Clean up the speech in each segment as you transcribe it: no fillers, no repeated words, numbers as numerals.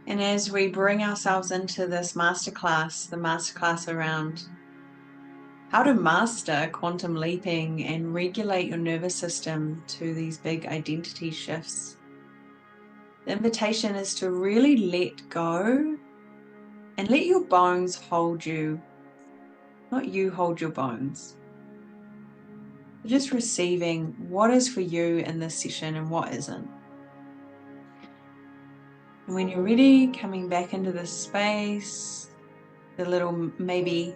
And as we bring ourselves into this masterclass, the masterclass around how to master quantum leaping and regulate your nervous system to these big identity shifts, the invitation is to really let go and let your bones hold you, not you hold your bones. Just receiving what is for you in this session and what isn't. And when you're ready, coming back into this space, the little maybe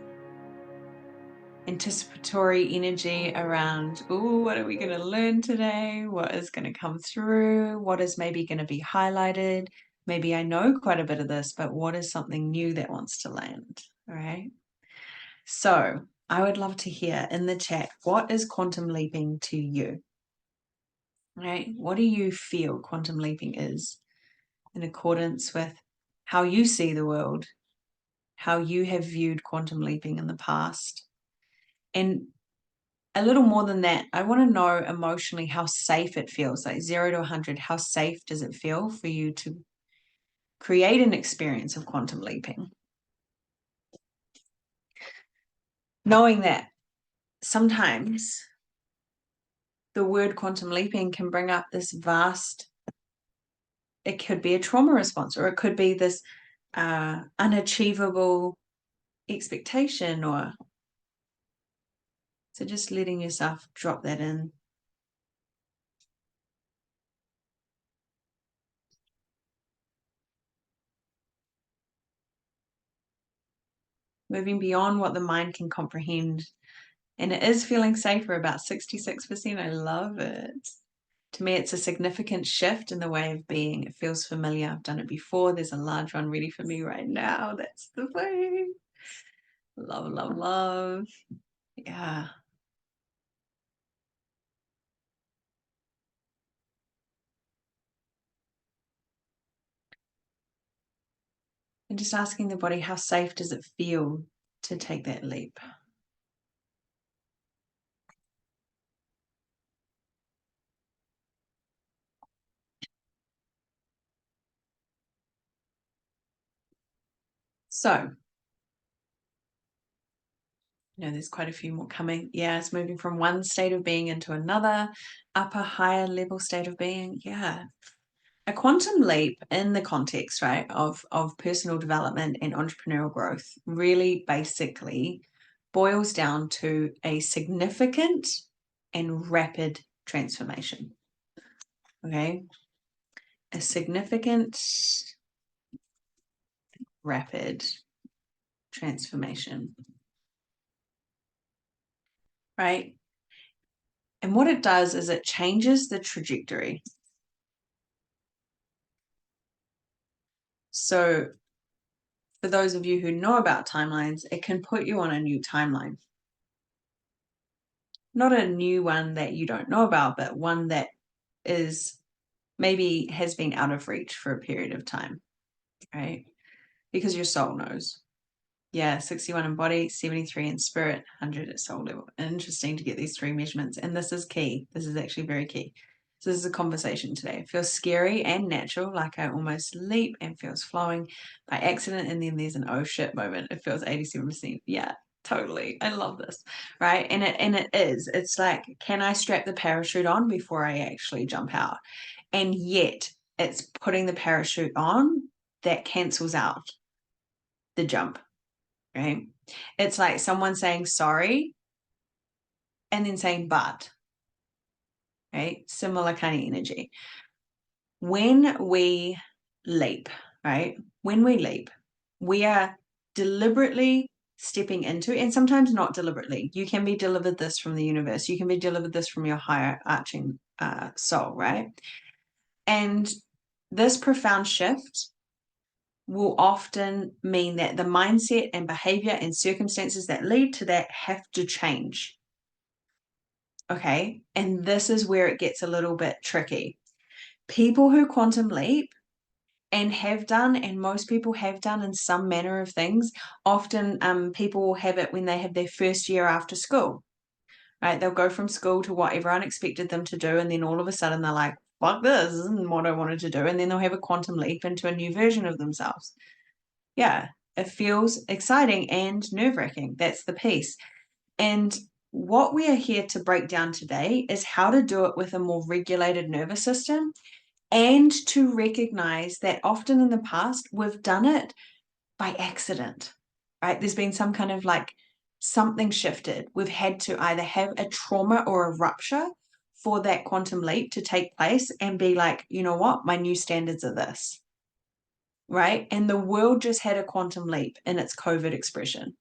anticipatory energy around, oh, what are we going to learn today? What is going to come through? What is maybe going to be highlighted? Maybe I know quite a bit of this, but what is something new that wants to land? All right. So I would love to hear in the chat, what is quantum leaping to you? Right? What do you feel quantum leaping is in accordance with how you see the world, how you have viewed quantum leaping in the past? And a little more than that, I want to know emotionally how safe it feels, like 0 to 100. How safe does it feel for you to create an experience of quantum leaping? Knowing that sometimes the word quantum leaping can bring up this vast, it could be a trauma response, or it could be this unachievable expectation, or so just letting yourself drop that in. Moving beyond what the mind can comprehend. And it is feeling safer, about 66%. I love it. To me, it's a significant shift in the way of being. It feels familiar. I've done it before. There's a large one ready for me right now. That's the way. Love, love, love. Yeah. And just asking the body, how safe does it feel to take that leap? So, there's quite a few more coming. Yeah, it's moving from one state of being into another, upper, higher level state of being. Yeah. A quantum leap in the context, right, of personal development and entrepreneurial growth really basically boils down to a significant and rapid transformation. Okay. A significant, rapid transformation. Right. And what it does is it changes the trajectory. So for those of you who know about timelines, it can put you on a new timeline. Not a new one that you don't know about, but one that is maybe has been out of reach for a period of time, right? Because your soul knows. Yeah, 61 in body, 73 in spirit, 100 at soul level. Interesting to get these three measurements. And this is key. This is actually very key. So this is a conversation today. It feels scary and natural, like I almost leap, and feels flowing by accident. And then there's an oh shit moment. It feels 87%. Yeah, totally. I love this. Right. And it is. It's like, can I strap the parachute on before I actually jump out? And yet it's putting the parachute on that cancels out the jump. Right? It's like someone saying sorry and then saying but, right? Similar kind of energy. When we leap, right? When we leap, we are deliberately stepping into, and sometimes not deliberately. You can be delivered this from the universe. You can be delivered this from your higher arching soul, right? And this profound shift will often mean that the mindset and behavior and circumstances that lead to that have to change. Okay. And this is where it gets a little bit tricky. People who quantum leap and have done, and most people have done in some manner of things, often people will have it when they have their first year after school, right? They'll go from school to what everyone expected them to do. And then all of a sudden they're like, fuck, this isn't what I wanted to do. And then they'll have a quantum leap into a new version of themselves. Yeah, it feels exciting and nerve-wracking. That's the piece. And what we are here to break down today is how to do it with a more regulated nervous system, and to recognize that often in the past we've done it by accident, right? There's been some kind of like something shifted. We've had to either have a trauma or a rupture for that quantum leap to take place and be like, you know what, my new standards are this, right? And the world just had a quantum leap in its COVID expression,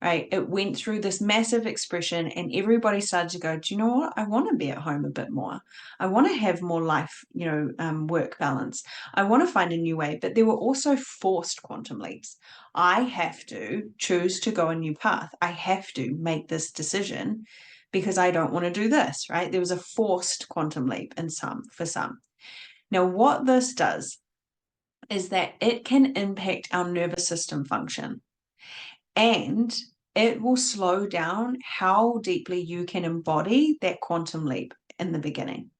right? It went through this massive expression and everybody started to go, do you know what? I want to be at home a bit more. I want to have more life, work balance. I want to find a new way. But there were also forced quantum leaps. I have to choose to go a new path. I have to make this decision because I don't want to do this, right? There was a forced quantum leap for some. Now, what this does is that it can impact our nervous system function, and it will slow down how deeply you can embody that quantum leap in the beginning,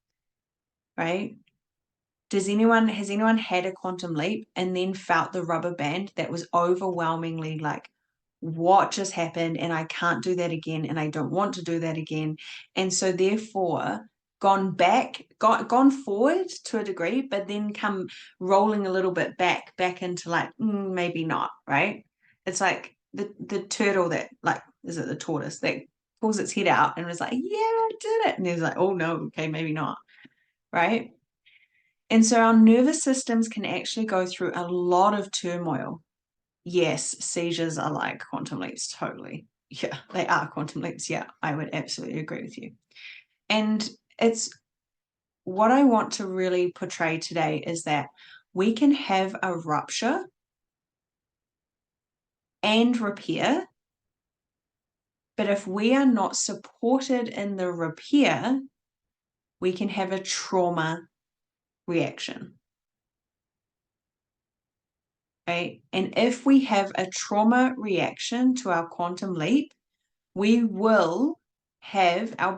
right? Has anyone had a quantum leap and then felt the rubber band that was overwhelmingly like, what just happened? And I can't do that again. And I don't want to do that again. And so therefore gone forward to a degree, but then come rolling a little bit back into like, maybe not, right? It's like the turtle that, like, is it the tortoise that pulls its head out and was like, yeah, I did it. And he's like, oh no, okay, maybe not, right? And so our nervous systems can actually go through a lot of turmoil. Yes, seizures are like quantum leaps, totally. Yeah, they are quantum leaps. Yeah, I would absolutely agree with you. And it's what I want to really portray today is that we can have a rupture and repair, but if we are not supported in the repair, we can have a trauma reaction. Right? And if we have a trauma reaction to our quantum leap, our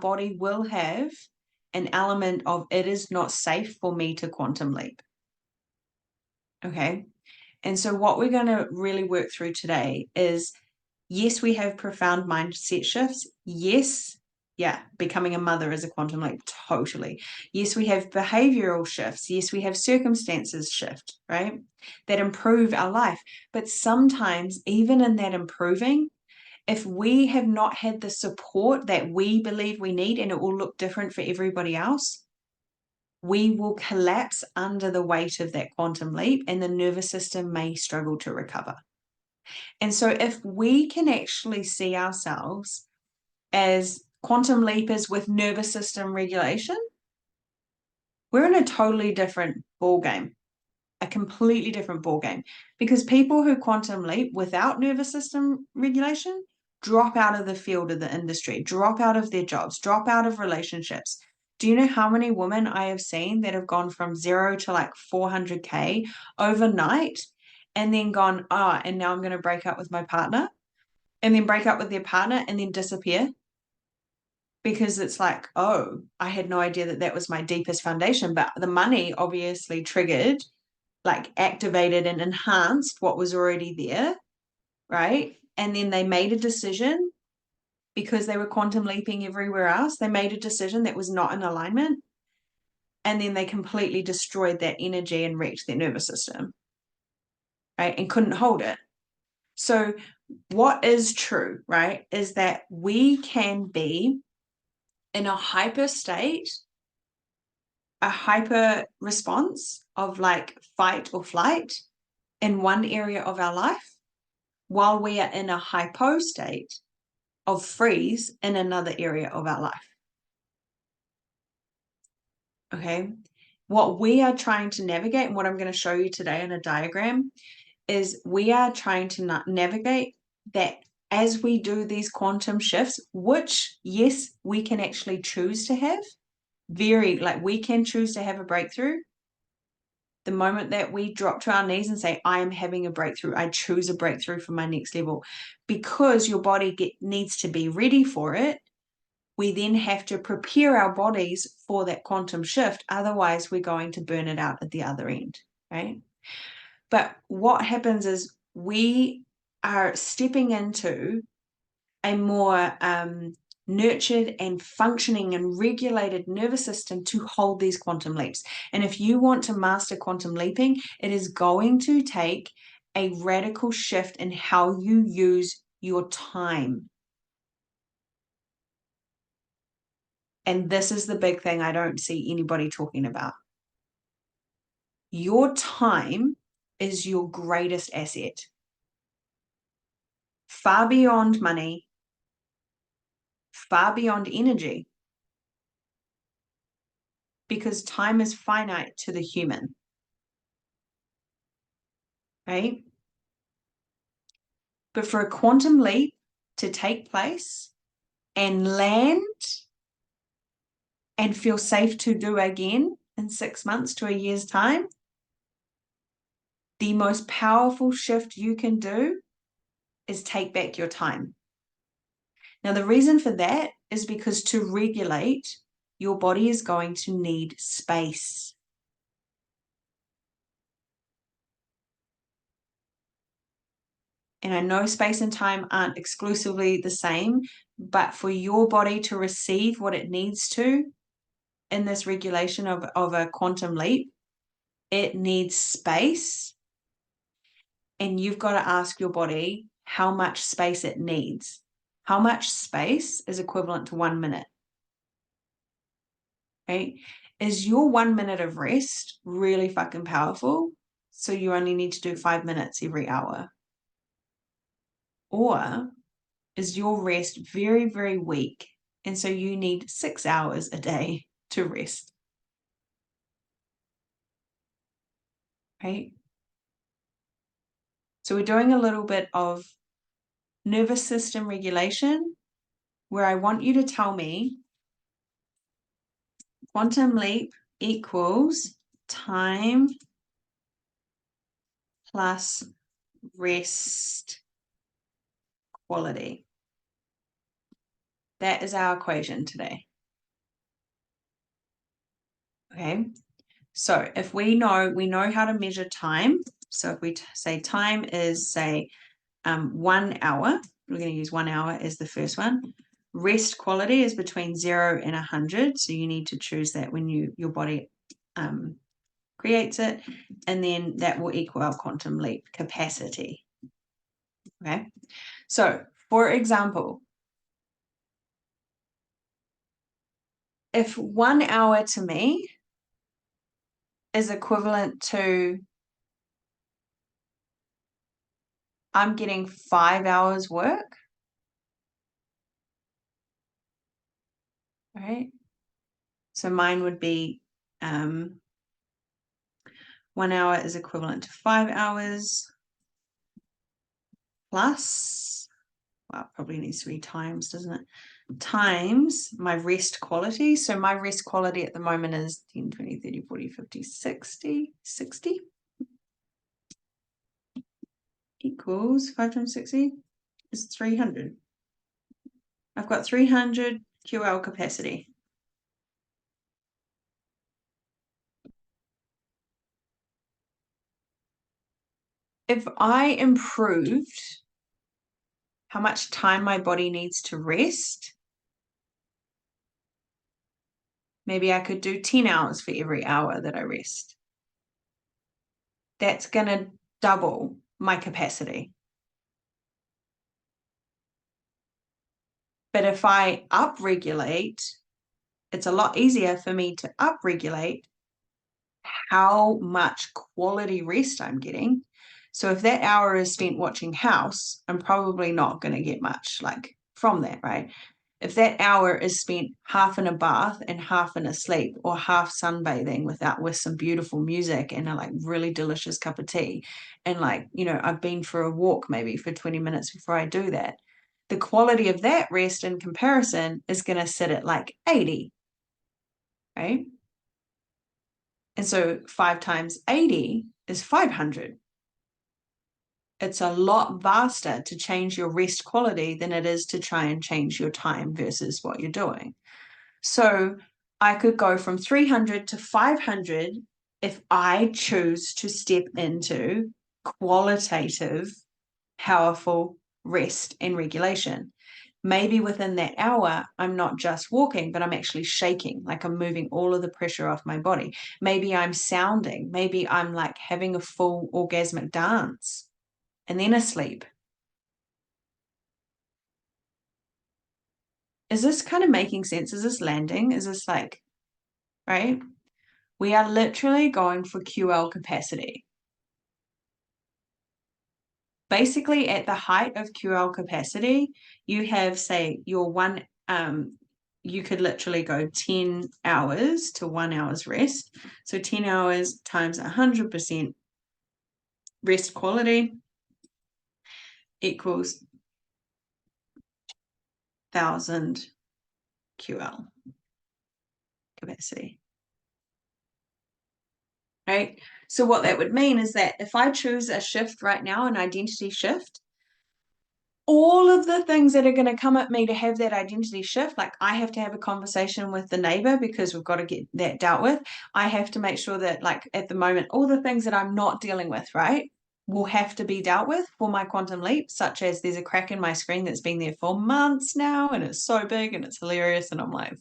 body will have an element of it is not safe for me to quantum leap. Okay. And so what we're going to really work through today is, yes, we have profound mindset shifts. Yes. Yeah. Becoming a mother is a quantum leap. Totally. Yes, we have behavioral shifts. Yes, we have circumstances shift, right? That improve our life. But sometimes even in that improving, if we have not had the support that we believe we need, and it will look different for everybody else, we will collapse under the weight of that quantum leap and the nervous system may struggle to recover. And so if we can actually see ourselves as quantum leapers with nervous system regulation, we're in a totally different ball game, a completely different ball game, because people who quantum leap without nervous system regulation drop out of the field of the industry, drop out of their jobs, drop out of relationships. Do you know how many women I have seen that have gone from 0 to like 400K overnight and then gone, and now I'm going to break up with my partner, and then break up with their partner and then disappear? Because it's like, oh, I had no idea that was my deepest foundation, but the money obviously triggered, like activated and enhanced what was already there, right? And then they made a decision because they were quantum leaping everywhere else. They made a decision that was not in alignment. And then they completely destroyed that energy and wrecked their nervous system, right? And couldn't hold it. So what is true, right, is that we can be in a hyper state, a hyper response of like fight or flight in one area of our life, while we are in a hypo state of freeze in another area of our life. Okay. What we are trying to navigate, and what I'm going to show you today in a diagram, is we are trying to navigate that as we do these quantum shifts, which, yes, we can actually choose to have. We can choose to have a breakthrough. The moment that we drop to our knees and say, I am having a breakthrough, I choose a breakthrough for my next level, because your body needs to be ready for it, we then have to prepare our bodies for that quantum shift. Otherwise, we're going to burn it out at the other end, right? But what happens is we are stepping into a more nurtured and functioning and regulated nervous system to hold these quantum leaps. And if you want to master quantum leaping, it is going to take a radical shift in how you use your time. And this is the big thing I don't see anybody talking about. Your time is your greatest asset. Far beyond money, far beyond energy. Because time is finite to the human. Right? But for a quantum leap to take place and land and feel safe to do again in 6 months to a year's time, the most powerful shift you can do is take back your time. Now, the reason for that is because to regulate, your body is going to need space. And I know space and time aren't exclusively the same, but for your body to receive what it needs to in this regulation of a quantum leap, it needs space. And you've got to ask your body how much space it needs. How much space is equivalent to 1 minute? Right? Is your 1 minute of rest really fucking powerful? So you only need to do 5 minutes every hour? Or is your rest very, very weak? And so you need 6 hours a day to rest? Right? So we're doing a little bit of nervous system regulation where I want you to tell me quantum leap equals time plus rest quality. That is our equation today. Okay, so if we know how to measure time. So if we say time is, say, 1 hour, we're going to use 1 hour as the first one. Rest quality is between 0 and 100. So you need to choose that when your body creates it. And then that will equal our quantum leap capacity. Okay. So for example, if 1 hour to me is equivalent to I'm getting 5 hours work, right? So mine would be 1 hour is equivalent to 5 hours plus, well, it probably needs to be times, doesn't it? Times my rest quality. So my rest quality at the moment is 10, 20, 30, 40, 50, 60, 60 equals 5 times 60 is 300. I've got 300 QL capacity. If I improved how much time my body needs to rest, maybe I could do 10 hours for every hour that I rest. That's going to double my capacity. But if I upregulate, it's a lot easier for me to upregulate how much quality rest I'm getting. So if that hour is spent watching House, I'm probably not going to get much like from that, right? If that hour is spent half in a bath and half in a sleep, or half sunbathing with some beautiful music and a like really delicious cup of tea, and like, I've been for a walk maybe for 20 minutes before I do that, the quality of that rest in comparison is going to sit at like 80, right? And so 5 times 80 is 500. It's a lot vaster to change your rest quality than it is to try and change your time versus what you're doing. So I could go from 300 to 500 if I choose to step into qualitative, powerful rest and regulation. Maybe within that hour, I'm not just walking, but I'm actually shaking, like I'm moving all of the pressure off my body. Maybe I'm sounding, maybe I'm like having a full orgasmic dance and then asleep. Is this kind of making sense? Is this landing? Is this like, right? We are literally going for QL capacity. Basically, at the height of QL capacity, you have, say, your one, you could literally go 10 hours to 1 hour's rest. So 10 hours times 100% rest quality equals 1,000 QL capacity. Right? So what that would mean is that if I choose a shift right now, an identity shift, all of the things that are going to come at me to have that identity shift, like I have to have a conversation with the neighbor because we've got to get that dealt with. I have to make sure that, like, at the moment, all the things that I'm not dealing with, right, will have to be dealt with for my quantum leap, such as there's a crack in my screen that's been there for months now and it's so big and it's hilarious. And I'm like,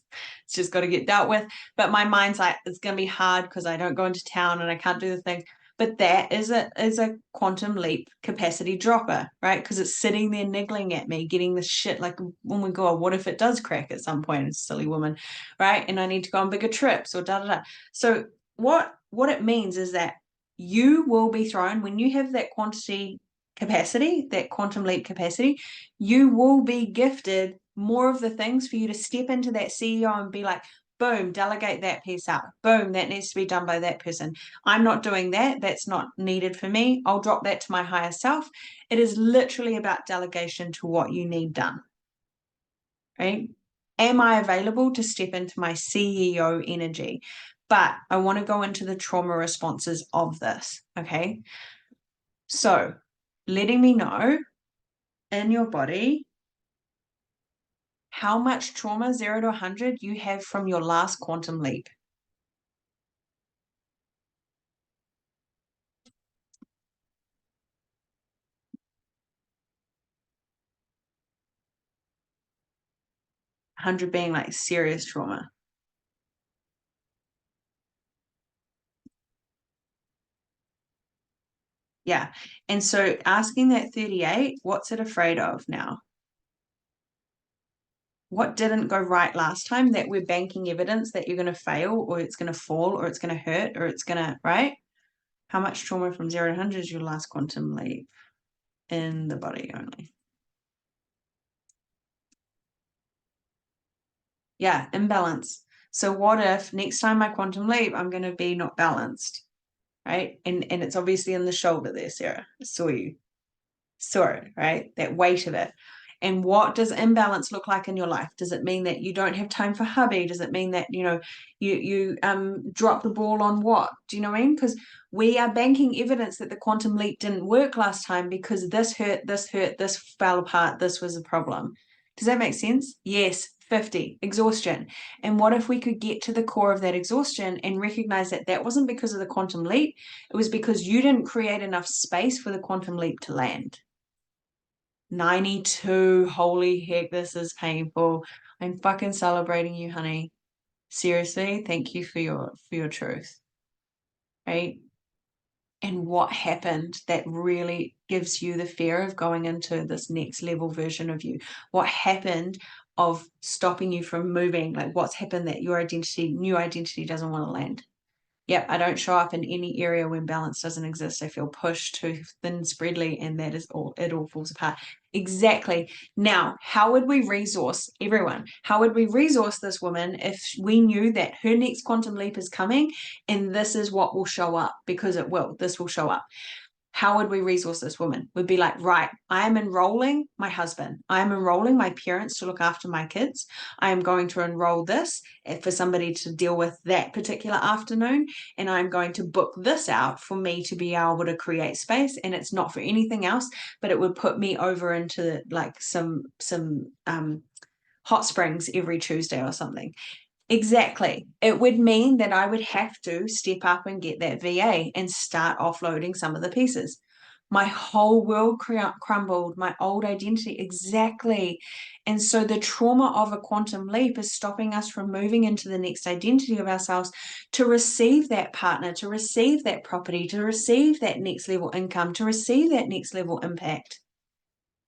it's just got to get dealt with. But my mind's like, it's going to be hard because I don't go into town and I can't do the thing. But that is a quantum leap capacity dropper, right? Because it's sitting there niggling at me, getting the shit like, when we go, what if it does crack at some point? It's a silly woman, right? And I need to go on bigger trips or da da da. So what it means is that you will be thrown when you have that quantity capacity, that quantum leap capacity, you will be gifted more of the things for you to step into that CEO and be like, boom, delegate that piece out. Boom, that needs to be done by that person. I'm not doing that. That's not needed for me. I'll drop that to my higher self. It is literally about delegation to what you need done, right? Am I available to step into my CEO energy? But I want to go into the trauma responses of this, okay? So letting me know in your body how much trauma, 0 to 100, you have from your last quantum leap. 100 being like serious trauma. Yeah. And so asking that 38, what's it afraid of now? What didn't go right last time that we're banking evidence that you're going to fail or it's going to fall or it's going to hurt or it's going to, right? How much trauma from 0 to 100 is your last quantum leap in the body only? Yeah, imbalance. So what if next time I quantum leap, I'm going to be not balanced, right? And it's obviously in the shoulder there, Sarah. I saw you. Saw it, right? That weight of it. And what does imbalance look like in your life? Does it mean that you don't have time for hubby? Does it mean that, you drop the ball on what? Do you know what I mean? Because we are banking evidence that the quantum leap didn't work last time because this hurt, this fell apart, this was a problem. Does that make sense? Yes. 50, exhaustion. And what if we could get to the core of that exhaustion and recognize that that wasn't because of the quantum leap, it was because you didn't create enough space for the quantum leap to land. 92, holy heck, this is painful. I'm fucking celebrating you, honey. Seriously, thank you for your truth. Right? And what happened that really gives you the fear of going into this next level version of you? What happened of stopping you from moving? Like, what's happened that your new identity doesn't want to land? Yep, I don't show up in any area when balance doesn't exist. I feel pushed too thin, spreadly, and that is all, it all falls apart. Exactly. Now, how would we resource everyone? How would we resource this woman if we knew that her next quantum leap is coming and this is what will show up? Because it will, this will show up. how would we resource this woman? We'd be like, right, I am enrolling my husband. I am enrolling my parents to look after my kids. I am going to enroll this for somebody to deal with that particular afternoon. And I'm going to book this out for me to be able to create space. And it's not for anything else, but it would put me over into like some hot springs every Tuesday or something. Exactly. It would mean that I would have to step up and get that VA and start offloading some of the pieces. My whole world crumbled, my old identity. Exactly. And so the trauma of a quantum leap is stopping us from moving into the next identity of ourselves to receive that partner, to receive that property, to receive that next level income, to receive that next level impact.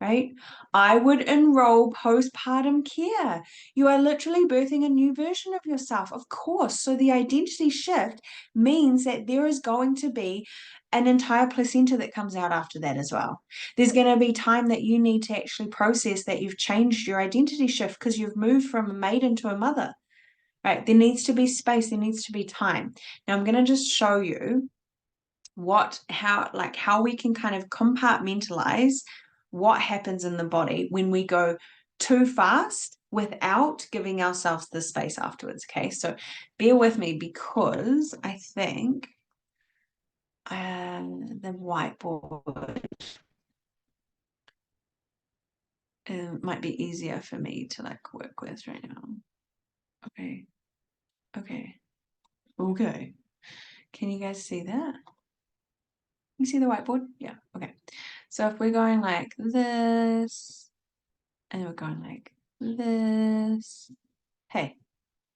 Right? I would enroll postpartum care. You are literally birthing a new version of yourself, of course. So the identity shift means that there is going to be an entire placenta that comes out after that as well. There's going to be time that you need to actually process that you've changed your identity shift because you've moved from a maiden to a mother. Right? There needs to be space, there needs to be time. Now I'm going to just show you how we can kind of compartmentalize what happens in the body when we go too fast without giving ourselves the space afterwards. Okay, so bear with me because I think the whiteboard might be easier for me to like work with right now. Okay. Can you guys see that? You see the whiteboard? Yeah, okay. So if we're going like this, and we're going like this, hey,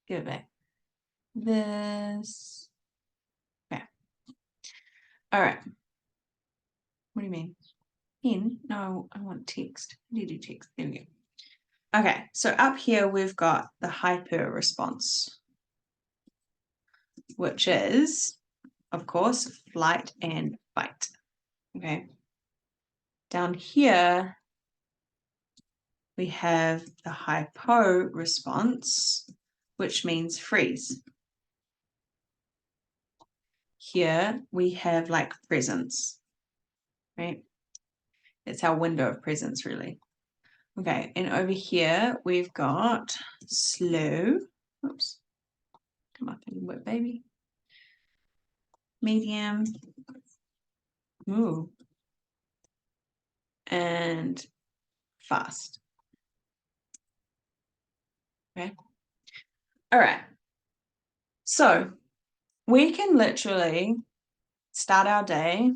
give it back. This, okay. All right. What do you mean? Pen? No, I want text. How do you do text? There we go. Okay, so up here we've got the hyper response, which is, of course, flight and fight. Okay. Down here, we have the hypo response, which means freeze. Here we have like presence, right? It's our window of presence, really. Okay, and over here we've got slow. Oops. Come up a little bit, baby. Medium. Ooh. And fast. Okay. All right. So we can literally start our day.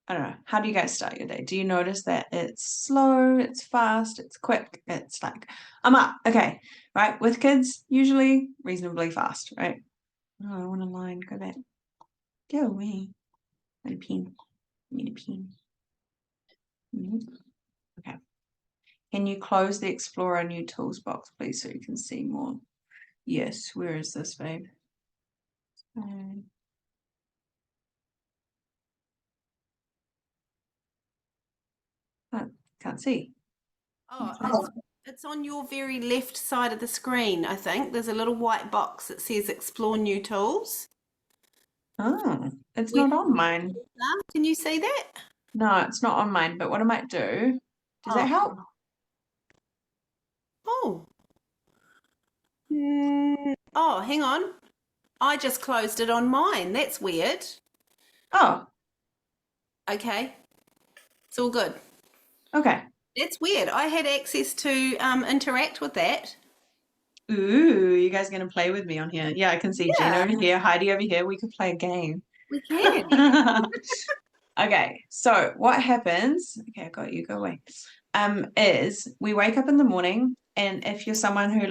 I don't know. How do you guys start your day? Do you notice that it's slow, it's fast, it's quick, it's like, I'm up. Okay. Right. With kids, usually reasonably fast, right? Oh, I want a line. Go back. Go away. I need a pen. I need a pen. Okay. Can you close the Explorer New Tools box, please, so you can see more? Yes. Where is this, babe? Can't see. Oh, it's on your very left side of the screen, I think. There's a little white box that says Explore New Tools. Oh, it's not on mine. Can you see that? No, it's not on mine, but what I might do, does that help? Oh. Oh, hang on. I just closed it on mine. That's weird. Oh, Okay. It's all good. okay. That's weird. I had access to interact with that. Ooh, you guys gonna play with me on here? Yeah, I can see Gina over here, Heidi over here. We could play a game. We can. Okay, so what happens? Okay, I got you. Go away. Is we wake up in the morning, and if you're someone who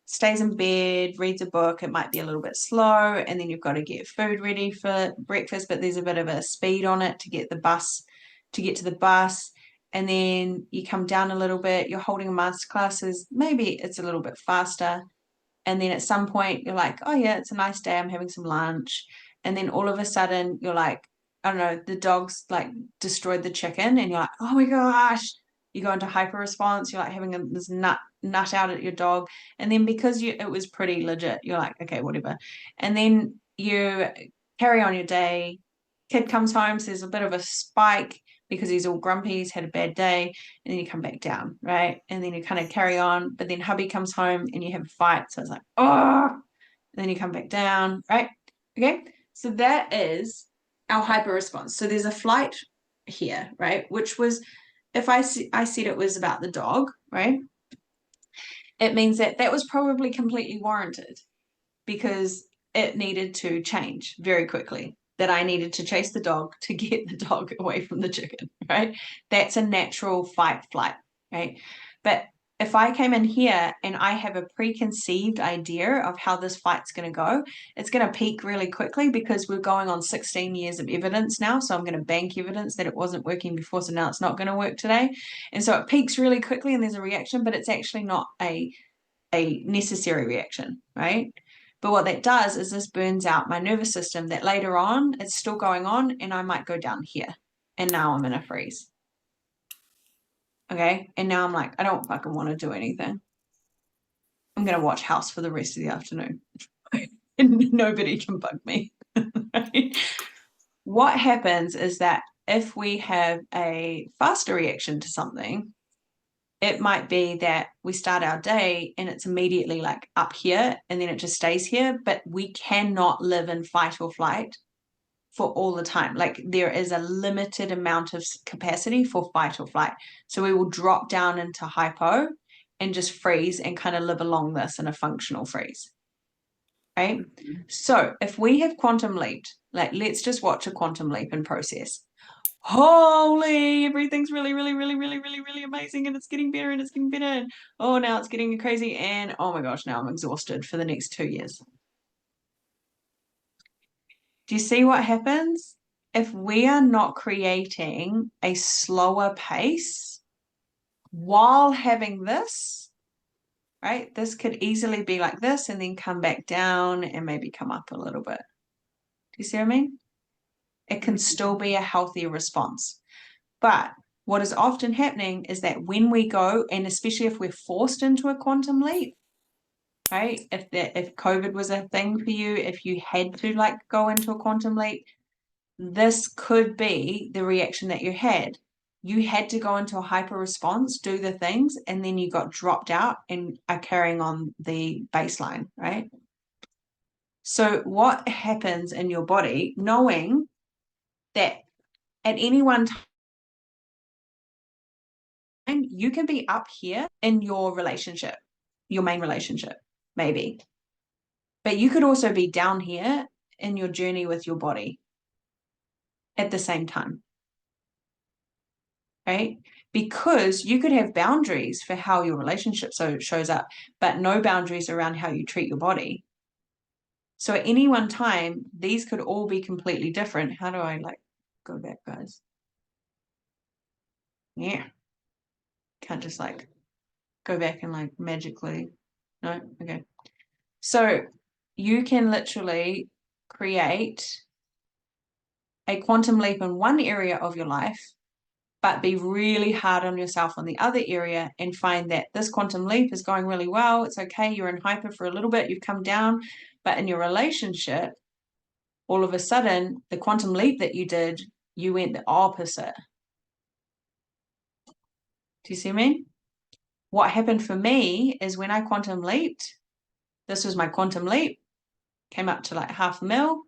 stays in bed, reads a book, it might be a little bit slow, and then you've got to get food ready for breakfast, but there's a bit of a speed on it to get to the bus, and then you come down a little bit, you're holding a masterclass, maybe it's a little bit faster, and then at some point you're like, oh yeah, it's a nice day, I'm having some lunch, and then all of a sudden you're like, I don't know, the dog's like destroyed the chicken, and you're like, oh my gosh, you go into hyper response, you're like having this nut out at your dog, and then because it was pretty legit, you're like, okay, whatever, and then you carry on your day. Kid comes home, so there's a bit of a spike because he's all grumpy, he's had a bad day, and then you come back down, right? And then you kind of carry on, but then hubby comes home and you have a fight, so it's like, oh, and then you come back down, right? Okay, so that is our hyper response. So there's a flight here, right? Which was, if I said it was about the dog, right? It means that that was probably completely warranted because it needed to change very quickly. That I needed to chase the dog to get the dog away from the chicken, right? That's a natural fight flight, right? But if I came in here and I have a preconceived idea of how this fight's going to go, it's going to peak really quickly because we're going on 16 years of evidence now. So I'm going to bank evidence that it wasn't working before, so now it's not going to work today. And so it peaks really quickly and there's a reaction, but it's actually not a necessary reaction, right? But what that does is this burns out my nervous system that later on it's still going on and I might go down here. And now I'm in a freeze. Okay. And now I'm like, I don't fucking want to do anything. I'm going to watch House for the rest of the afternoon. And nobody can bug me. Right? What happens is that if we have a faster reaction to something, it might be that we start our day and it's immediately like up here and then it just stays here, but we cannot live in fight or flight for all the time. Like there is a limited amount of capacity for fight or flight. So we will drop down into hypo and just freeze and kind of live along this in a functional freeze. Right? So if we have quantum leaped, like let's just watch a quantum leap in process. Holy, everything's really, really, really, really, really, really amazing, and it's getting better and it's getting better. And oh, now it's getting crazy, and oh my gosh, now I'm exhausted for the next 2 years. Do you see what happens? If we are not creating a slower pace while having this, right? This could easily be like this and then come back down and maybe come up a little bit. Do you see what I mean? It can still be a healthier response. But what is often happening is that when we go, and especially if we're forced into a quantum leap, right? If COVID was a thing for you, if you had to like go into a quantum leap, this could be the reaction that you had. You had to go into a hyper response, do the things, and then you got dropped out and are carrying on the baseline, right? So what happens in your body, knowing that at any one time, you can be up here in your relationship, your main relationship, maybe. But you could also be down here in your journey with your body at the same time. Right? Because you could have boundaries for how your relationship shows up, but no boundaries around how you treat your body. So at any one time, these could all be completely different. How do I like go back, guys? Yeah. Can't just like go back and like magically. No? Okay. So you can literally create a quantum leap in one area of your life, but be really hard on yourself on the other area and find that this quantum leap is going really well. It's okay. You're in hyper for a little bit. You've come down, but in your relationship, all of a sudden, the quantum leap that you did, you went the opposite. Do you see me? What happened for me is when I quantum leaped, this was my quantum leap, came up to like 500,000,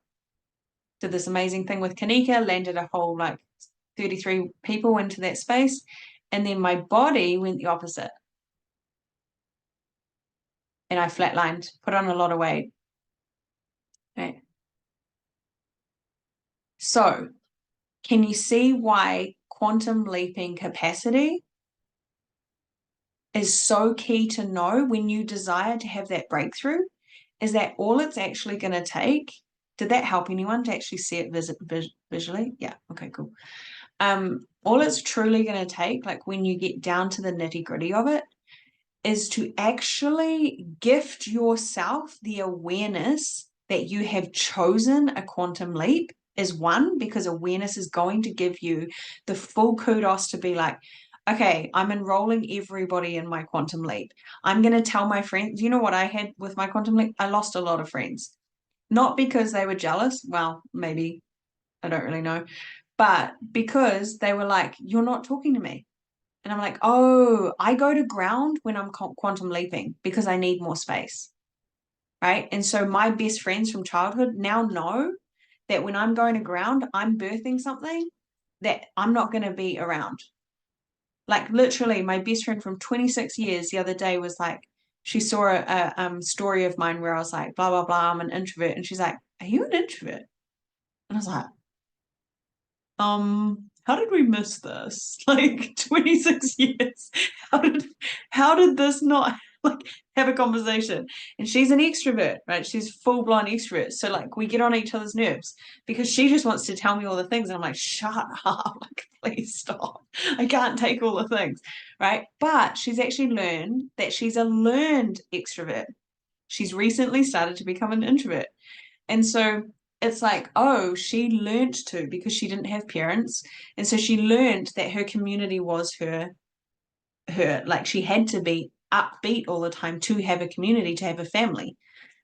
did this amazing thing with Kankia, landed a whole like 33 people into that space. And then my body went the opposite. And I flatlined, put on a lot of weight. Right. So, can you see why quantum leaping capacity is so key to know when you desire to have that breakthrough? Is that all it's actually going to take? Did that help anyone to actually see it visually? Yeah. Okay, cool. All it's truly going to take, like when you get down to the nitty gritty of it, is to actually gift yourself the awareness that you have chosen a quantum leap is one, because awareness is going to give you the full kudos to be like, okay, I'm enrolling everybody in my quantum leap. I'm going to tell my friends, you know what I had with my quantum leap? I lost a lot of friends. Not because they were jealous. Well, maybe, I don't really know. But because they were like, you're not talking to me. And I'm like, oh, I go to ground when I'm quantum leaping because I need more space. Right. And so my best friends from childhood now know that when I'm going to ground, I'm birthing something that I'm not going to be around. Like literally, my best friend from 26 years the other day was like, she saw a story of mine where I was like, blah, blah, blah, I'm an introvert. And she's like, are you an introvert? And I was like, how did we miss this? Like 26 years. How did this not like have a conversation? And she's an extrovert, right? She's full-blown extrovert. So like we get on each other's nerves because she just wants to tell me all the things. And I'm like, shut up, like please stop. I can't take all the things, right? But she's actually learned that she's a learned extrovert. She's recently started to become an introvert. And so it's like, oh, she learned to because she didn't have parents. And so she learned that her community was her, like she had to be upbeat all the time to have a community, to have a family,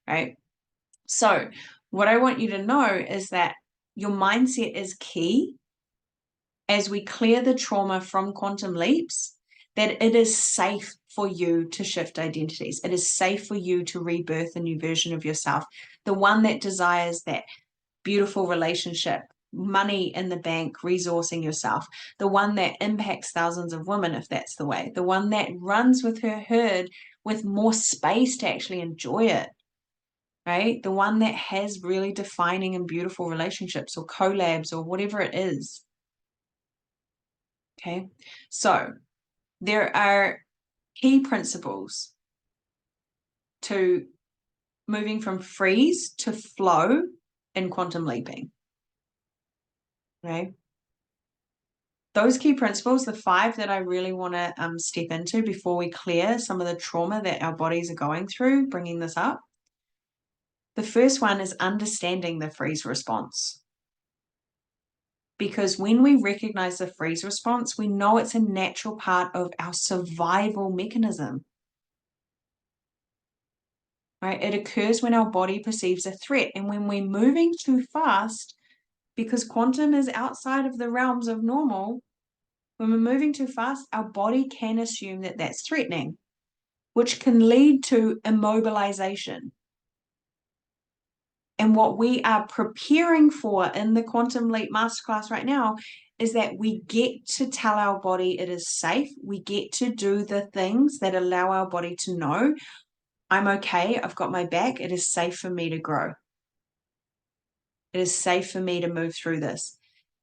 right? So what I want you to know is that your mindset is key as we clear the trauma from quantum leaps, that it is safe for you to shift identities. It is safe for you to rebirth a new version of yourself, the one that desires that beautiful relationship, money in the bank, resourcing yourself, the one that impacts thousands of women, if that's the way, the one that runs with her herd with more space to actually enjoy it, right? The one that has really defining and beautiful relationships or collabs or whatever it is. Okay. So there are key principles to moving from freeze to flow in quantum leaping. Okay. Those key principles, the 5 that I really want to step into before we clear some of the trauma that our bodies are going through, bringing this up. The first one is understanding the freeze response. Because when we recognize the freeze response, we know it's a natural part of our survival mechanism. Right? It occurs when our body perceives a threat. And when we're moving too fast, because quantum is outside of the realms of normal, when we're moving too fast, our body can assume that that's threatening, which can lead to immobilization. And what we are preparing for in the Quantum Leap Masterclass right now is that we get to tell our body it is safe. We get to do the things that allow our body to know, I'm okay, I've got my back, it is safe for me to grow. It is safe for me to move through this.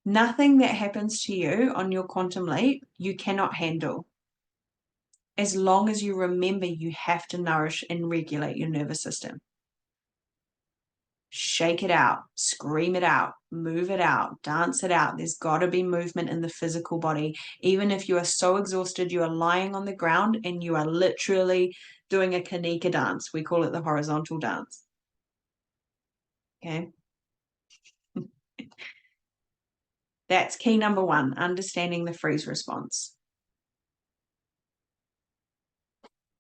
Nothing that happens to you on your quantum leap, you cannot handle. As long as you remember you have to nourish and regulate your nervous system. Shake it out, scream it out, move it out, dance it out. There's got to be movement in the physical body. Even if you are so exhausted, you are lying on the ground and you are literally doing a Kankia dance. We call it the horizontal dance. Okay. That's key number 1, understanding the freeze response.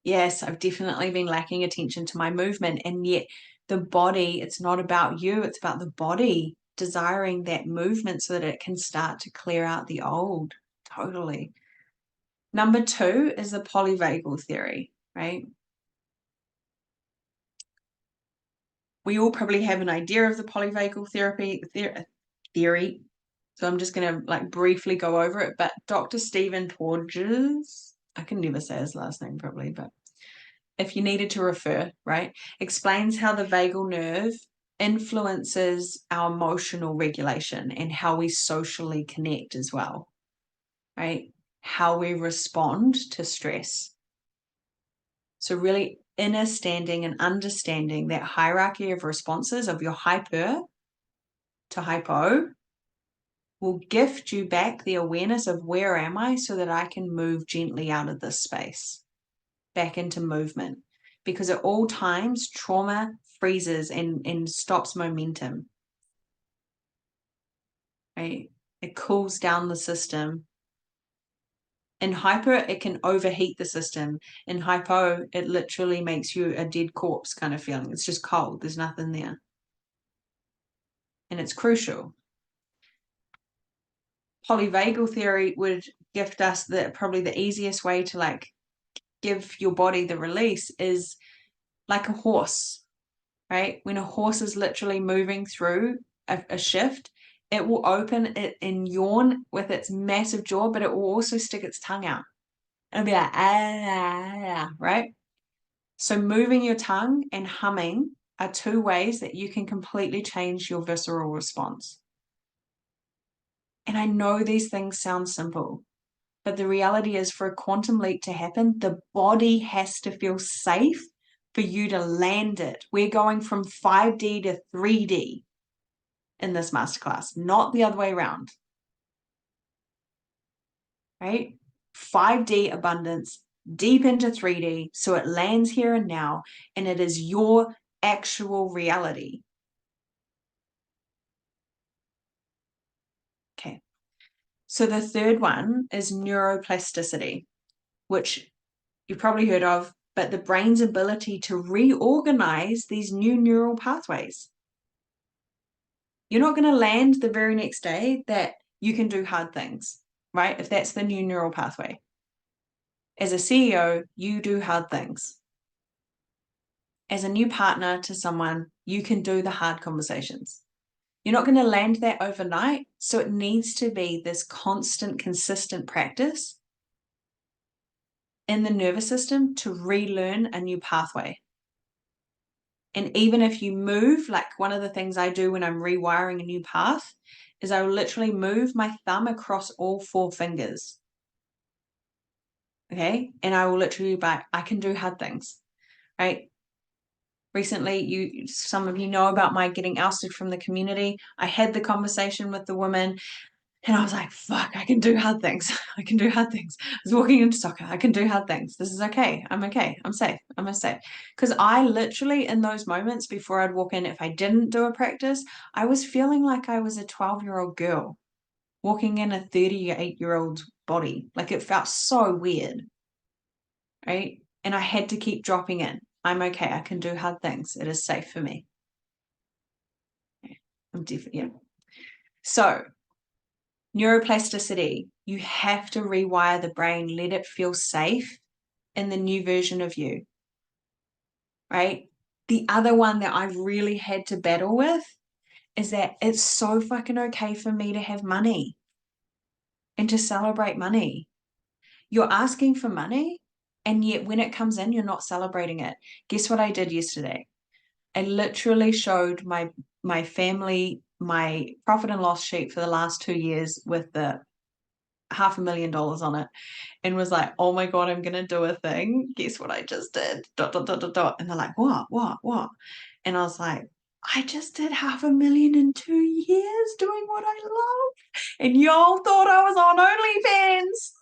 Yes, I've definitely been lacking attention to my movement, and yet the body, it's not about you, it's about the body desiring that movement so that it can start to clear out the old. Totally. Number 2 is the polyvagal theory, right? We all probably have an idea of the polyvagal theory. So I'm just going to like briefly go over it. But Dr. Stephen Porges, I can never say his last name probably, but if you needed to refer, right, explains how the vagal nerve influences our emotional regulation and how we socially connect as well, right? How we respond to stress. So really understanding and understanding that hierarchy of responses of your hyper to hypo will gift you back the awareness of where am I so that I can move gently out of this space, back into movement. Because at all times, trauma freezes and stops momentum, right? It cools down the system. In hyper, it can overheat the system. In hypo, it literally makes you a dead corpse kind of feeling. It's just cold. There's nothing there. and it's crucial. Polyvagal theory would gift us that probably the easiest way to like give your body the release is like a horse, right? When a horse is literally moving through a shift, it will open it and yawn with its massive jaw, but it will also stick its tongue out. It'll be like, ah, right? So moving your tongue and humming are two ways that you can completely change your visceral response. And I know these things sound simple, but the reality is for a quantum leap to happen, the body has to feel safe for you to land it. We're going from 5D to 3D in this masterclass, not the other way around, right? 5D abundance deep into 3D so it lands here and now and it is your actual reality. Okay. So the third one is neuroplasticity, which you've probably heard of, but the brain's ability to reorganize these new neural pathways. You're not going to land the very next day that you can do hard things, right? If that's the new neural pathway. As a CEO, you do hard things. As a new partner to someone, you can do the hard conversations. You're not going to land that overnight. So it needs to be this constant, consistent practice in the nervous system to relearn a new pathway. And even if you move, like one of the things I do when I'm rewiring a new path is I will literally move my thumb across all 4 fingers. Okay. And I will literally be like, I can do hard things, right? Recently, some of you know about my getting ousted from the community. I had the conversation with the woman and I was like, fuck, I can do hard things. I can do hard things. I was walking into soccer. I can do hard things. This is okay. I'm okay. I'm safe. I'm safe. Because I literally, in those moments before I'd walk in, if I didn't do a practice, I was feeling like I was a 12-year-old girl walking in a 38-year-old body. Like it felt so weird, right? And I had to keep dropping in. I'm okay. I can do hard things. It is safe for me. I'm definitely, yeah. So neuroplasticity, you have to rewire the brain, let it feel safe in the new version of you, right? The other one that I've really had to battle with is that it's so fucking okay for me to have money and to celebrate money. You're asking for money, and yet when it comes in, you're not celebrating it. Guess what I did yesterday? I literally showed my family my profit and loss sheet for the last 2 years with the $500,000 on it and was like, oh my God, I'm going to do a thing. Guess what I just did? ... And they're like, what? And I was like, I just did $500,000 in 2 years doing what I love. And y'all thought I was on OnlyFans.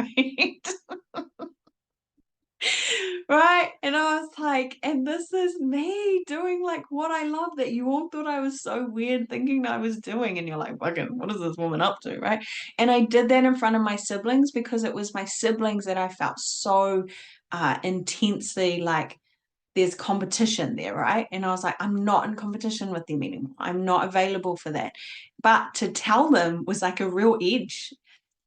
Right? Right? And I was like, and this is me doing like what I love that you all thought I was so weird thinking I was doing. And you're like, fucking, what is this woman up to? Right? And I did that in front of my siblings because it was my siblings that I felt so intensely like there's competition there, right? And I was like, I'm not in competition with them anymore. I'm not available for that. But to tell them was like a real edge.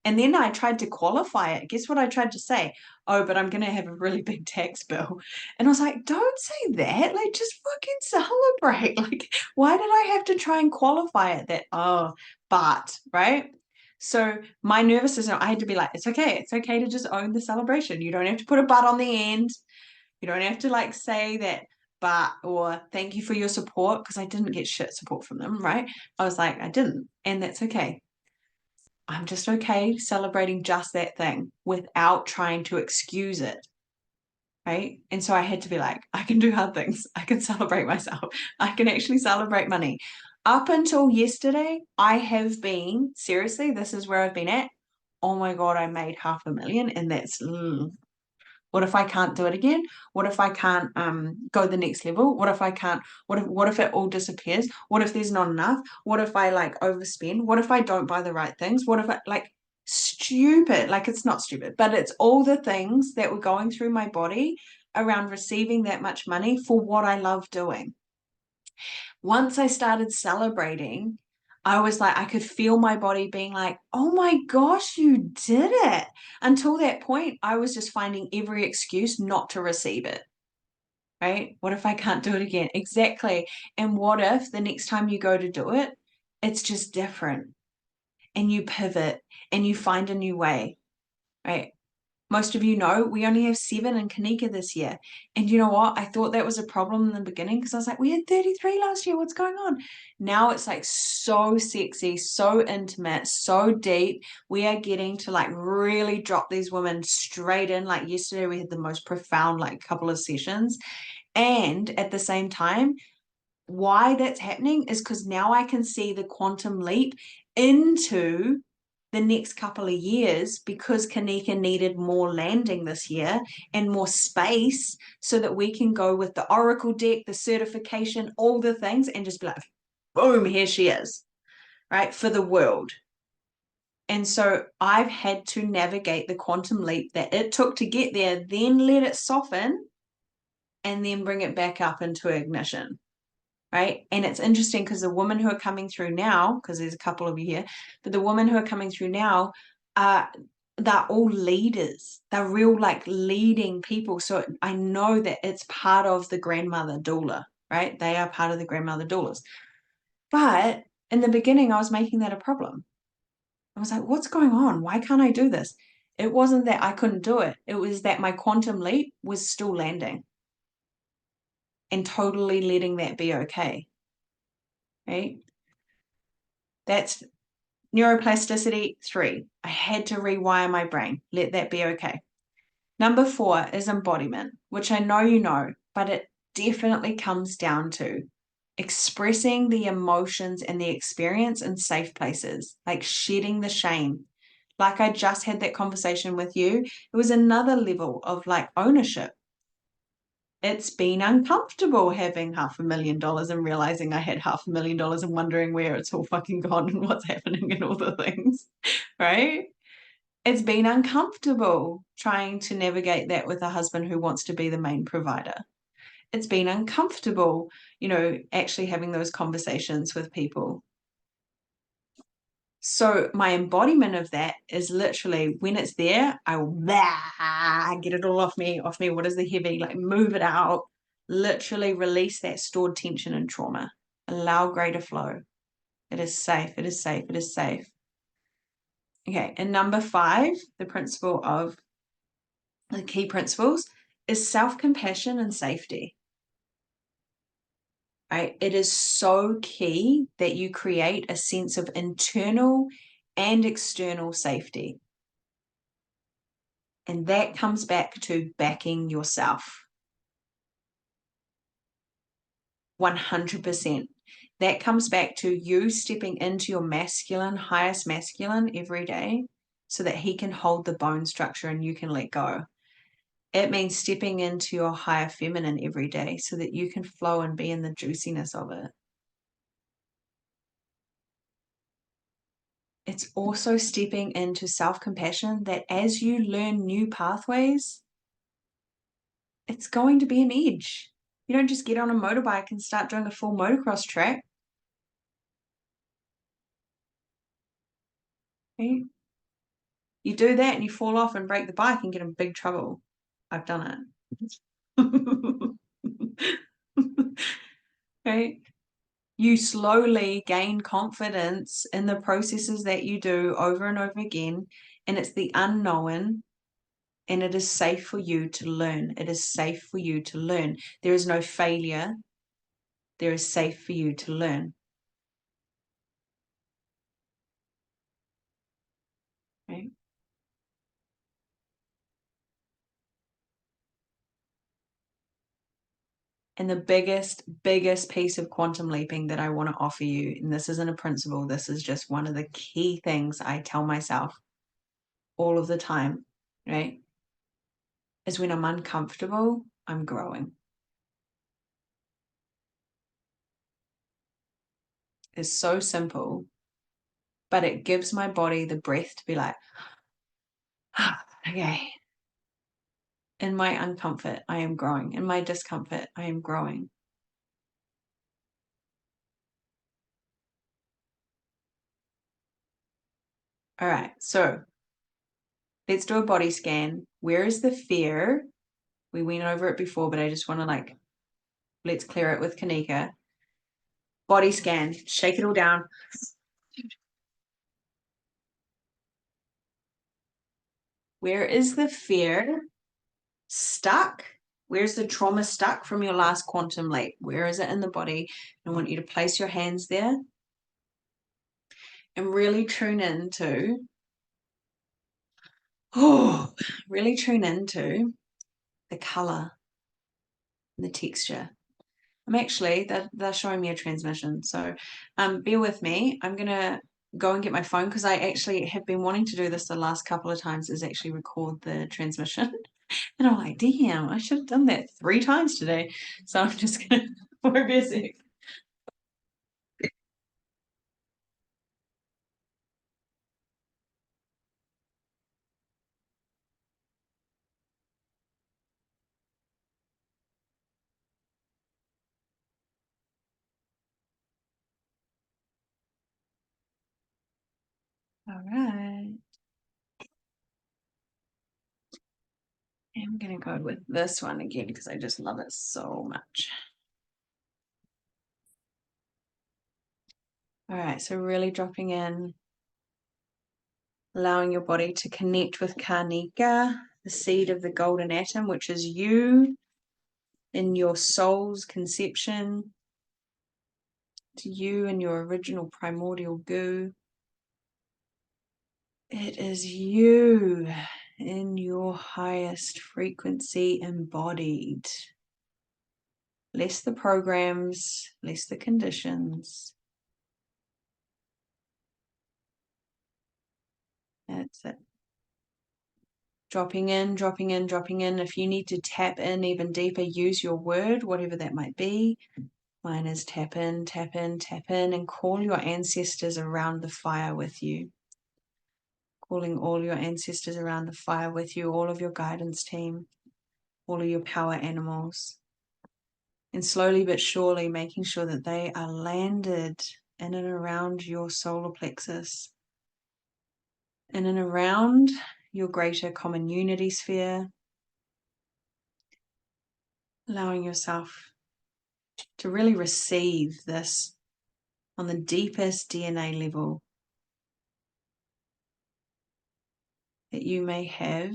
And then I tried to qualify it. Guess what I tried to say? Oh, but I'm going to have a really big tax bill. And I was like, don't say that. Like, just fucking celebrate. Like, why did I have to try and qualify it that, oh, but, right? So my nervous system, I had to be like, it's okay. It's okay to just own the celebration. You don't have to put a but on the end. You don't have to like say that, but, or thank you for your support, because I didn't get shit support from them, right? I was like, I didn't. And that's okay. I'm just okay celebrating just that thing without trying to excuse it. Right. And so I had to be like, I can do hard things. I can celebrate myself. I can actually celebrate money. Up until yesterday, I have been, seriously, this is where I've been at. Oh my God, I made $500,000. And that's, what if I can't do it again? What if I can't go the next level? What if I can't? What if it all disappears? What if there's not enough? What if I like overspend? What if I don't buy the right things? What if I like stupid? Like it's not stupid, but it's all the things that were going through my body around receiving that much money for what I love doing. Once I started celebrating, I was like, I could feel my body being like, oh my gosh, you did it. Until that point, I was just finding every excuse not to receive it. Right? What if I can't do it again? Exactly. And what if the next time you go to do it, it's just different and you pivot and you find a new way, right? Most of you know we only have 7 in Kankia this year. And you know what? I thought that was a problem in the beginning because I was like, we had 33 last year. What's going on? Now it's like so sexy, so intimate, so deep. We are getting to like really drop these women straight in. Like yesterday, we had the most profound like couple of sessions. And at the same time, why that's happening is because now I can see the quantum leap into the next couple of years because Kaneka needed more landing this year and more space so that we can go with the Oracle deck, the certification, all the things, and just be like, boom, here she is, right, for the world. And so I've had to navigate the quantum leap that it took to get there, then let it soften, and then bring it back up into ignition. Right. And it's interesting because the women who are coming through now, because there's a couple of you here, but the women who are coming through now they're all leaders. They're real like leading people. So I know that it's part of the grandmother doula, right? They are part of the grandmother doulas. But in the beginning, I was making that a problem. I was like, what's going on? Why can't I do this? It wasn't that I couldn't do it. It was that my quantum leap was still landing and totally letting that be okay. Right. That's neuroplasticity 3. I had to rewire my brain. Let that be okay. Number 4 is embodiment, which I know you know, but it definitely comes down to expressing the emotions and the experience in safe places, like shedding the shame. Like I just had that conversation with you. It was another level of like ownership. It's been uncomfortable having $500,000 and realizing I had $500,000 and wondering where it's all fucking gone and what's happening and all the things, right? It's been uncomfortable trying to navigate that with a husband who wants to be the main provider. It's been uncomfortable, actually having those conversations with people. So my embodiment of that is literally when it's there, I will get it all off me. What is the heavy? Like move it out. Literally release that stored tension and trauma. Allow greater flow. It is safe. It is safe. It is safe. Okay. And number 5, the principle of the key principles is self-compassion and safety. Right? It is so key that you create a sense of internal and external safety. And that comes back to backing yourself. 100%. That comes back to you stepping into your masculine, highest masculine every day so that he can hold the bone structure and you can let go. It means stepping into your higher feminine every day so that you can flow and be in the juiciness of it. It's also stepping into self-compassion that as you learn new pathways, it's going to be an edge. You don't just get on a motorbike and start doing a full motocross track. Okay? You do that and you fall off and break the bike and get in big trouble. I've done it. Okay? You slowly gain confidence in the processes that you do over and over again. And it's the unknown. And it is safe for you to learn. It is safe for you to learn. There is no failure. There is safe for you to learn. Okay? And the biggest piece of quantum leaping that I want to offer you, and this isn't a principle, this is just one of the key things I tell myself all of the time, right? Is when I'm uncomfortable, I'm growing. It's so simple, but it gives my body the breath to be like, okay. In my uncomfort, I am growing. In my discomfort, I am growing. All right, so let's do a body scan. Where is the fear? We went over it before, but I just want to let's clear it with Kankia. Body scan, shake it all down. Where is the fear stuck? Where's the trauma stuck from your last quantum leap? Where is it in the body? I want you to place your hands there and really tune into, really tune into the color and the texture. They're showing me a transmission. So bear with me. I'm going to go and get my phone because I actually have been wanting to do this the last couple of times, is actually record the transmission. And I'm like, damn, I should have done that 3 times today. So I'm just going to, for a sec. All right. I'm going to go with this one again because I just love it so much. All right, so really dropping in, allowing your body to connect with Kankia, the seed of the golden atom, which is you in your soul's conception, to you and your original primordial goo. It is you in your highest frequency embodied. Less the programs, less the conditions. That's it. Dropping in, dropping in, dropping in. If you need to tap in even deeper, use your word, whatever that might be. Mine is tap in, tap in, tap in, and call your ancestors around the fire with you. Calling all your ancestors around the fire with you, all of your guidance team, all of your power animals. And slowly but surely making sure that they are landed in and around your solar plexus, in and around your greater common unity sphere, allowing yourself to really receive this on the deepest DNA level that you may have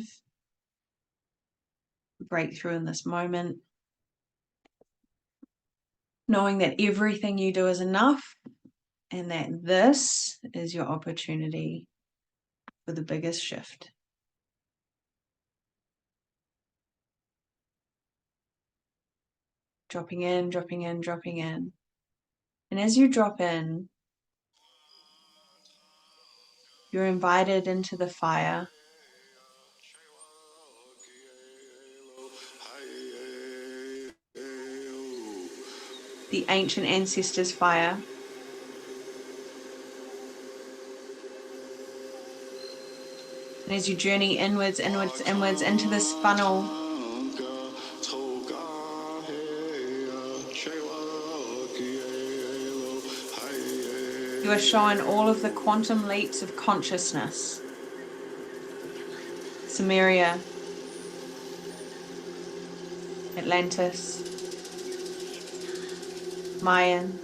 a breakthrough in this moment, knowing that everything you do is enough and that this is your opportunity for the biggest shift. Dropping in, dropping in, dropping in. And as you drop in, you're invited into the fire. The ancient ancestors' fire. And as you journey inwards, inwards, inwards into this funnel, you are shown all of the quantum leaps of consciousness. Sumeria, Atlantis, Mayan,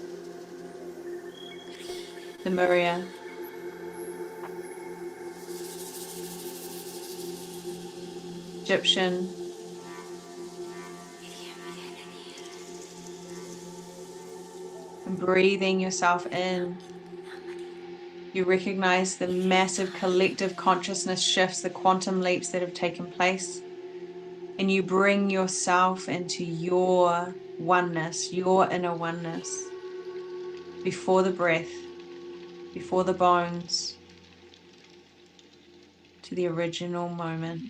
Lemuria, Egyptian, and breathing yourself in, you recognize the massive collective consciousness shifts, the quantum leaps that have taken place, and you bring yourself into your oneness, your inner oneness, before the breath, before the bones, to the original moment.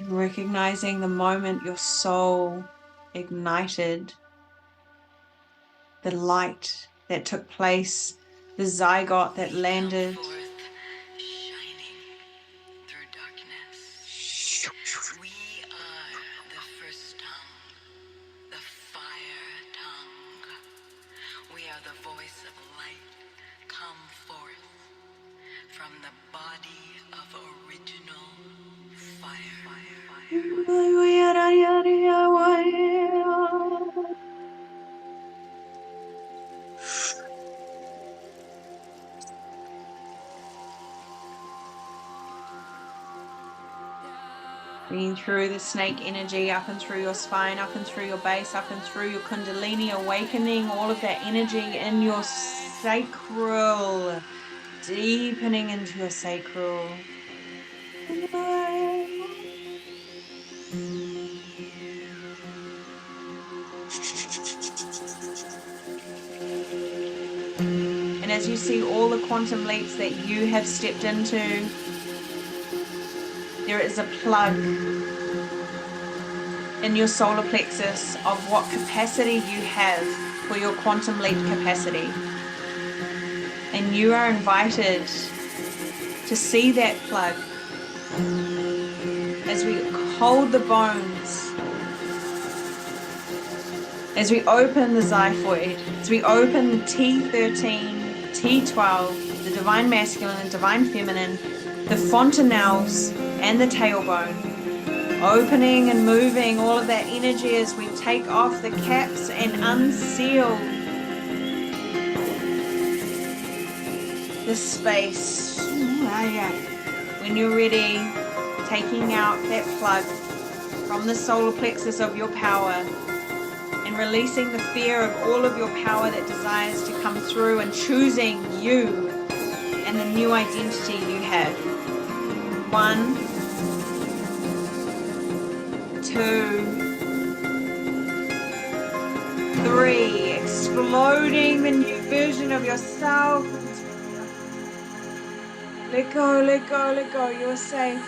And recognizing the moment your soul ignited, the light that took place, the zygote that landed. Shining through darkness. We are the first tongue, the fire tongue. We are the voice of light, come forth from the body of original fire. Bringing through the snake energy up and through your spine, up and through your base, up and through your kundalini, awakening all of that energy in your sacral, deepening into your sacral. And as you see all the quantum leaps that you have stepped into, there is a plug in your solar plexus of what capacity you have for your quantum leap capacity. And you are invited to see that plug as we hold the bones, as we open the xiphoid, as we open T13, T12, the divine masculine and divine feminine, the fontanelles and the tailbone, opening and moving all of that energy as we take off the caps and unseal the space. When you're ready, taking out that plug from the solar plexus of your power and releasing the fear of all of your power that desires to come through and choosing you and the new identity you have. 1, 2, 3, exploding the new version of yourself. Let go, let go, let go. You're safe.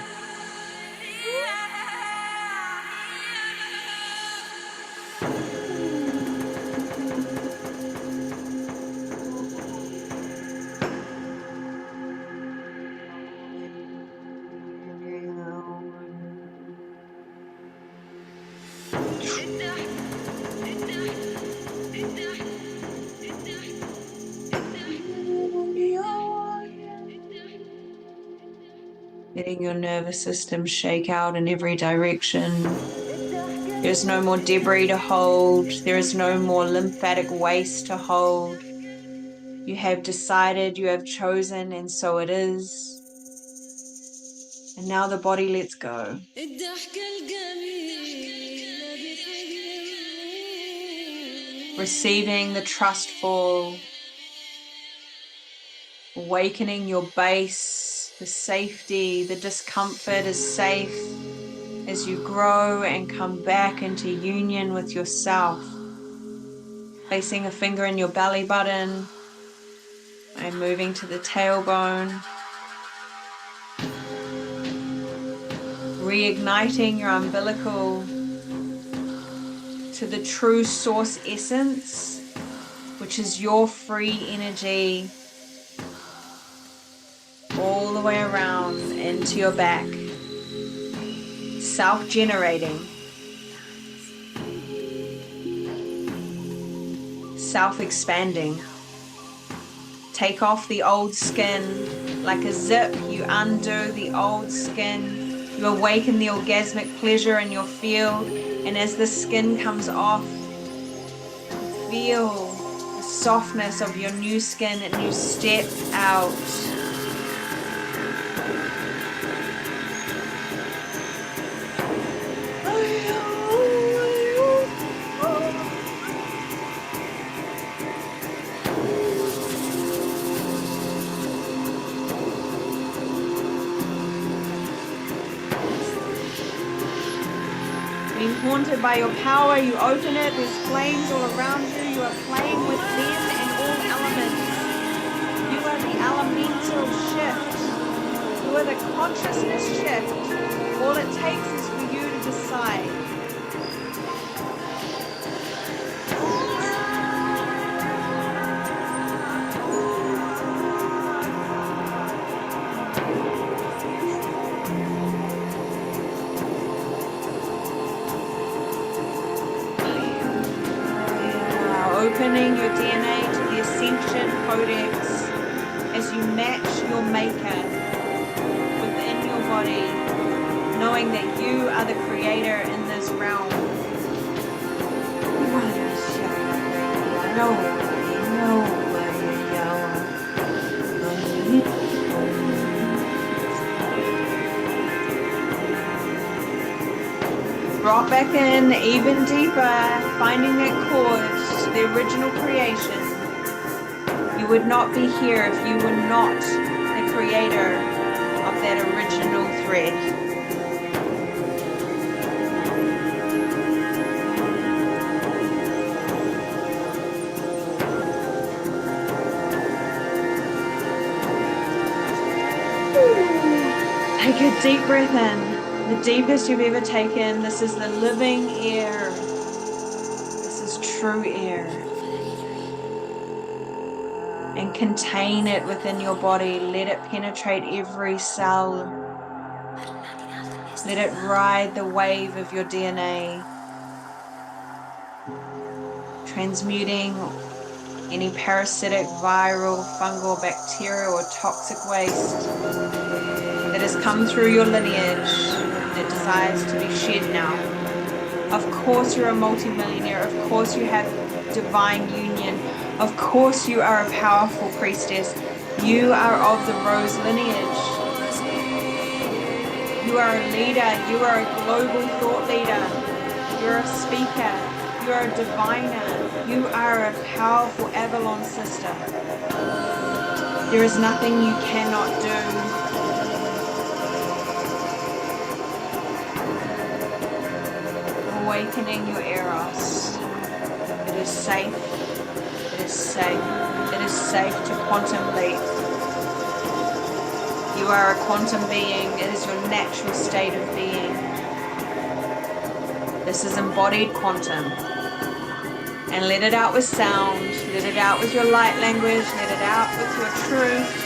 Letting your nervous system shake out in every direction. There's no more debris to hold. There is no more lymphatic waste to hold. You have decided, you have chosen, and so it is. And now the body lets go. Receiving the trustful, awakening your base, the safety, the discomfort is safe as you grow and come back into union with yourself. Placing a finger in your belly button and moving to the tailbone. Reigniting your umbilical to the true source essence, which is your free energy all the way around into your back, self-generating, self-expanding. Take off the old skin like a zip. You undo the old skin. You awaken the orgasmic pleasure in your field, and as the skin comes off, feel the softness of your new skin and you step out. Being haunted by your power, you open it, there's flames all around you, you are playing with them and all elements. You are the elemental shift. You are the consciousness shift. All it takes is for side. Opening your DNA to the Ascension Codex as you match your maker within your body, knowing that you are the creator in this realm. Drop back in even deeper, finding that cord to the original creation. You would not be here if you were not the creator of that original thread. Take a deep breath in, the deepest you've ever taken. This is the living air. This is true air. And contain it within your body. Let it penetrate every cell. Let it ride the wave of your DNA, transmuting any parasitic, viral, fungal, bacterial, or toxic waste that has come through your lineage that desires to be shed now. Of course you're a multimillionaire. Of course you have divine union. Of course you are a powerful priestess. You are of the rose lineage. You are a leader. You are a global thought leader. You're a speaker. You are a diviner. You are a powerful Avalon sister. There is nothing you cannot do. Awakening your eros. It is safe. It is safe. It is safe to quantum leap. You are a quantum being. It is your natural state of being. This is embodied quantum. And let it out with sound. Let it out with your light language. Let it out with your truth.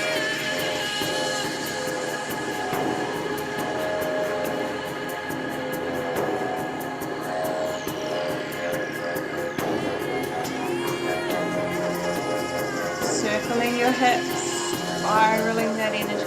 Circling your hips, spiraling that energy.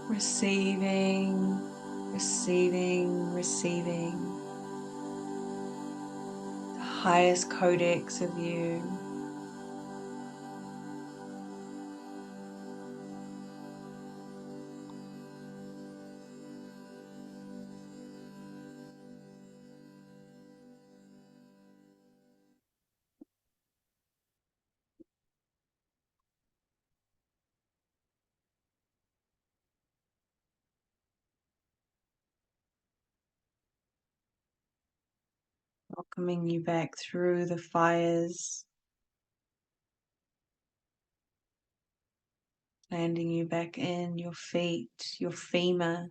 Receiving, receiving, receiving the highest codex of you. welcoming you back through the fires, landing you back in your feet, your femur.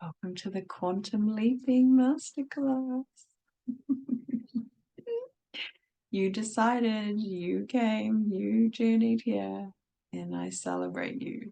Welcome to the Quantum Leaping Masterclass. You decided, you came, you journeyed here, and I celebrate you.